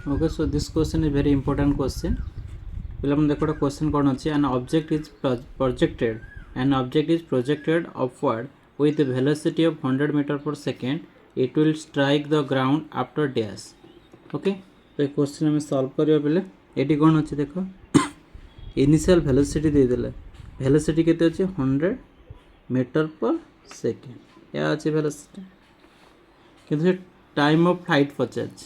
Okay, so this question is very important question. Pilaman dekho question kon achi, an object is projected upward with a velocity of 100 meter per second. It will strike the ground after dash. Okay, so ये question हमें solve करियो पहले. Eighty कौन अच्छे देखो initial velocity दे देले. Velocity केते अच्छे 100 मीटर पर सेकेंड या अच्छे वेलोसिटी किंतु टाइम ऑफ फ्लाइट पचाच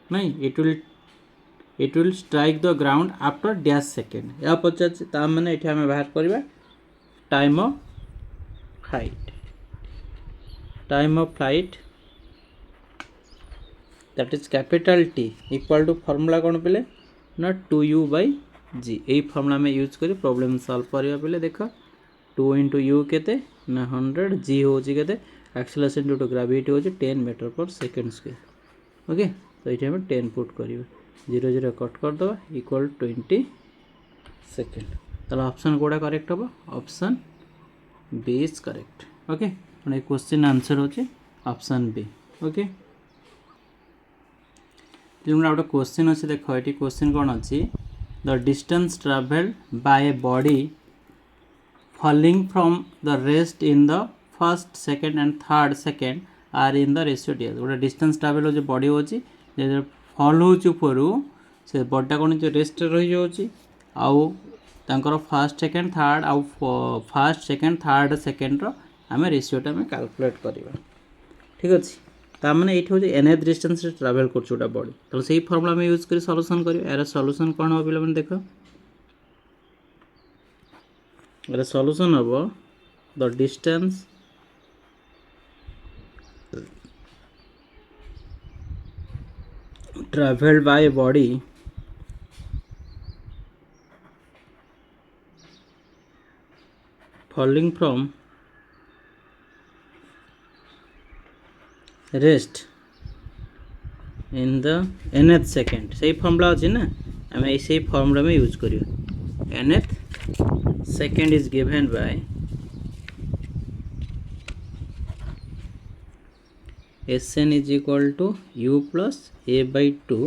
नहीं it will strike the ground after dash second या पचाच ता माने एठी हमें बाहर करबा time of flight that is capital T equal to formula कौन पे ना 2u/g यही फॉर्मूला में यूज करी प्रॉब्लम सॉल्व करिया पहले देख 2 × u केते ना 100 g होची केते एक्सेलरेशन ड्यू टू ग्रेविटी होची 10 मीटर पर सेकंड स्क्वायर. ओके तो ये हम 10 पुट करियो 0 0 कट कर दो इक्वल 20 सेकंड. ताला ऑप्शन कोडा करेक्ट हो option B is correct. Okay ये क्वेश्चन आंसर होची ऑप्शन बी. ओके जोंना गोटे क्वेश्चन अच्छे देख ये क्वेश्चन कौन अच्छी the distance travelled by a body falling from the rest in the first second and third second are in the ratio D. गोटे डिस्टेंस ट्रावेल हो बॉडी हो फॉल होपर से बॉडीटा कौन रेस्ट रही जाऊँगी आउ तांकर फर्स्ट सेकेंड थर्ड आउ फर्स्ट सेकेंड थर्ड सेकेंड आम रेशियोटा आम कैलकुलेट करवा. ठीक अच्छे ताने ये हूँ nth डिस्टेंस ट्रावेल कर बॉडी तो सही फॉर्मूला में यूज कर सॉल्यूशन कर यार सॉल्यूशन कौन हो पे देख यार सॉल्यूशन हम the distance travelled by body falling from rest in the nth second सही फॉर्मूला अच्छी ना आम ऐसे फॉर्मूला में यूज करियो nth second is given by Sn is equal to u plus a/2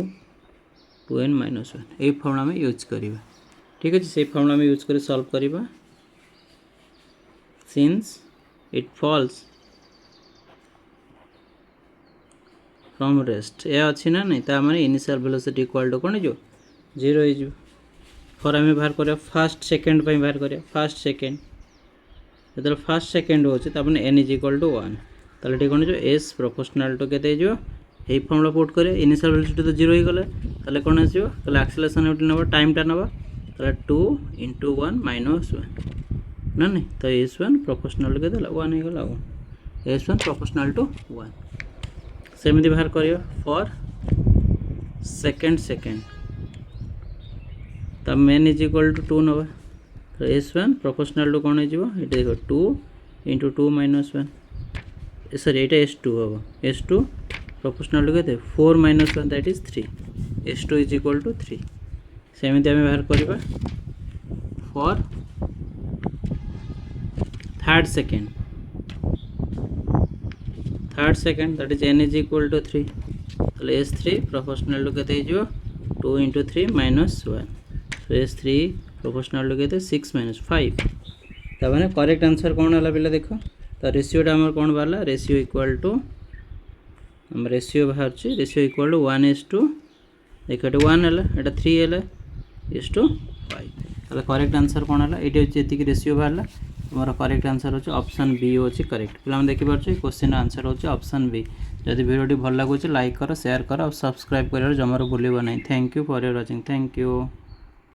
2n - 1 ये फॉर्मूला में यूज करिवा. ठीक अच्छे से फॉर्मूला में यूज कर सॉल्व करिवा since it falls from rest या अच्छी ना नहीं ता माने इनिशियल वेलोसिटी इक्वल टू कौन जो 0 हो फॉर आम बाहर करिया फर्स्ट सेकेंड बाहर करिया फर्स्ट सेकेंड जो फर्स्ट सेकेंड हो n इज इक्वल टू 1 ताले ठीक कौन जो s प्रोपोर्शनल टू केते जो यही फॉर्मूला पुट करिया इनिशियल वेलोसिटी तो 0 हो गले ताले कौन आसीबो ताले एक्सेलरेशन होटी नबा टाइमटा नबा ताले 2 × 1 - 1 ना नहीं तो s1 प्रोपोर्शनल टू केते 1 हो गला s1 प्रोपोर्शनल टू 1 सेमती बाहर करियो फॉर सेकेंड तब n इज इक्वल टू 2 नवा तो s1 प्रोपोर्शनल टू कौन हो ये देखो 2 × 2 - 1 सॉरी ये s2 हम s2 प्रोपोर्शनल टू के 4 - 1 that is 3 s2 is equal to 3 सेमती आम बाहर करवा for third second that is n is equal to 3 तो s3 प्रोपोर्शनल टू के 2 × 3 - 1 तो s3 प्रोपोर्शनल टू के 6 - 5 तब करेक्ट आंसर कौन है पे देख तो रेशियोटा आम कौन बाहर रेशियो इक्वल टू रेशियो बाहर रेशियो इक्वल टू 1:2 देख 1 है 3 है 5 करेक्ट आंसर कौन है ये जी रेशियो बाहर मोर करेक्ट आंसर होची ऑप्शन बी होची करेक्ट. पिला हम देखि पारछे क्वेश्चन आंसर होची ऑप्शन बी. जदि वीडियो भल लागुची लाइक करो शेयर करो और सब्सक्राइब करियो जमारो भूलिबो नहीं. Thank you for your watching. Thank you.